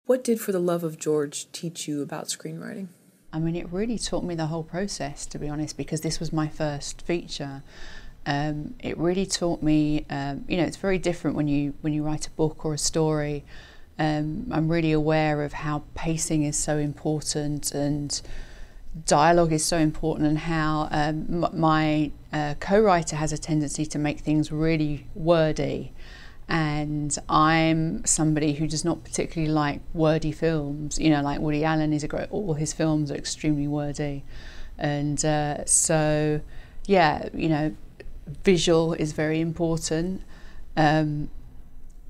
What did For the Love of George teach you about screenwriting? I mean, it really taught me the whole process, to be honest, because this was my first feature. It really taught me, it's very different when you write a book or a story. I'm really aware of how pacing is so important and dialogue is so important, and how my co-writer has a tendency to make things really wordy. And I'm somebody who does not particularly like wordy films. Like Woody Allen all his films are extremely wordy. And so, yeah, visual is very important.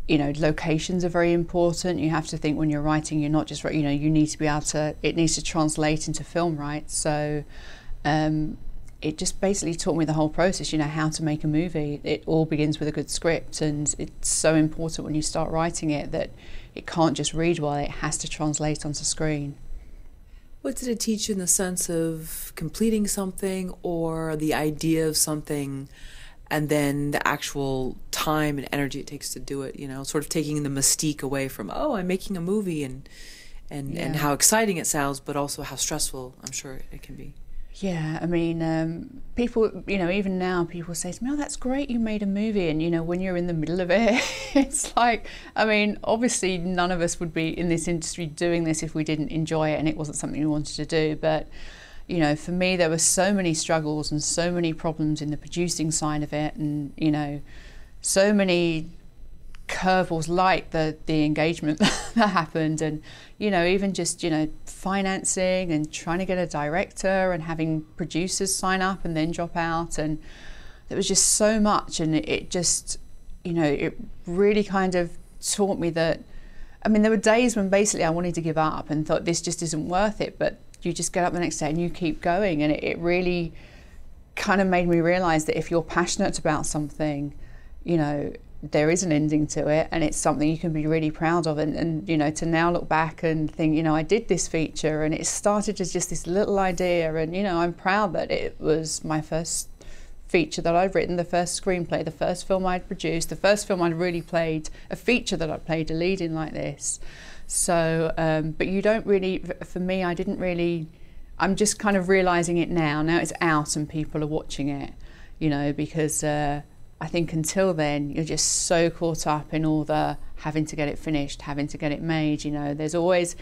Locations are very important. You have to think when you're writing, you're not just, you need to be able to, it needs to translate into film, right? So it just basically taught me the whole process, how to make a movie. It all begins with a good script, and it's so important when you start writing it that it can't just read well, it has to translate onto screen. What did it teach you in the sense of completing something, or the idea of something, and then the actual time and energy it takes to do it, sort of taking the mystique away from, oh, I'm making a movie, and how exciting it sounds, but also how stressful I'm sure it can be. Yeah, I mean, people, even now people say to me, oh, that's great, you made a movie. And, when you're in the middle of it, it's like, I mean, obviously none of us would be in this industry doing this if we didn't enjoy it and it wasn't something we wanted to do. But, for me, there were so many struggles and so many problems in the producing side of it, and, so many curveballs like the engagement that happened, and even just financing and trying to get a director and having producers sign up and then drop out, and there was just so much, and it just it really kind of taught me that, I mean, there were days when basically I wanted to give up and thought this just isn't worth it, but you just get up the next day and you keep going, and it really kind of made me realize that if you're passionate about something, there is an ending to it, and it's something you can be really proud of. And to now look back and think, I did this feature and it started as just this little idea, and I'm proud that it was my first feature that I'd written, the first screenplay, the first film I'd produced, the first film I'd really played, a feature that I played a lead in like this. So but you don't really, for me, I'm just kind of realizing it now it's out and people are watching it, because I think until then, you're just so caught up in all the having to get it finished, having to get it made, there's always,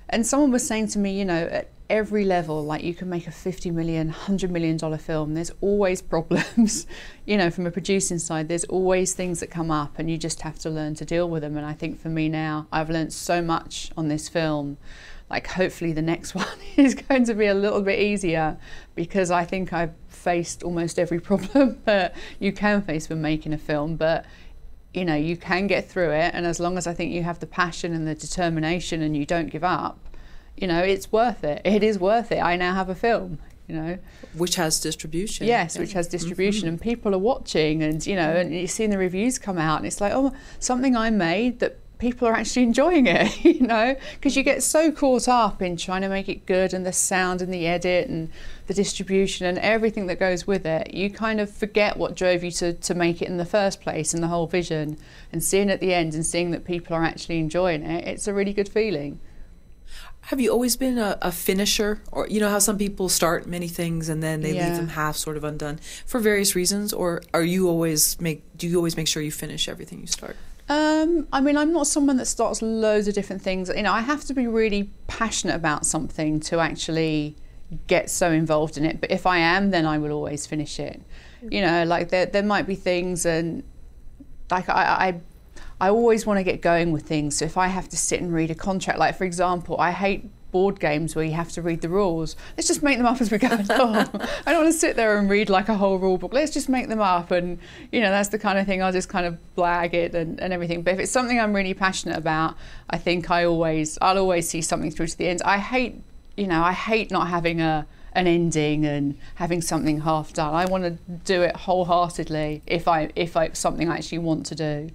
and someone was saying to me, at every level, like you can make a $50 million, $100 million film, there's always problems, from a producing side, there's always things that come up and you just have to learn to deal with them. And I think for me now, I've learned so much on this film. Like hopefully the next one is going to be a little bit easier, because I think I've faced almost every problem that you can face when making a film, but you can get through it, and as long as I think you have the passion and the determination and you don't give up, it's worth it. It is worth it. I now have a film, which has distribution. Yes, which has distribution, and people are watching, and and you're seeing the reviews come out, and it's like, oh, something I made that people are actually enjoying it, because you get so caught up in trying to make it good, and the sound and the edit and the distribution and everything that goes with it, you kind of forget what drove you to make it in the first place and the whole vision, and seeing at the end and seeing that people are actually enjoying it, it's a really good feeling. Have you always been a finisher, or how some people start many things and then they leave them half sort of undone for various reasons, or do you always make sure you finish everything you start? I mean, I'm not someone that starts loads of different things. I have to be really passionate about something to actually get so involved in it. But if I am, then I will always finish it. Like there might be things, and like I always want to get going with things. So if I have to sit and read a contract, like for example, I hate board games where you have to read the rules. Let's just make them up as we go along. I don't want to sit there and read like a whole rule book. Let's just make them up, and that's the kind of thing I'll just kind of blag it and everything. But if it's something I'm really passionate about, I think I'll always see something through to the end. I hate not having an ending and having something half done. I want to do it wholeheartedly if it's something I actually want to do.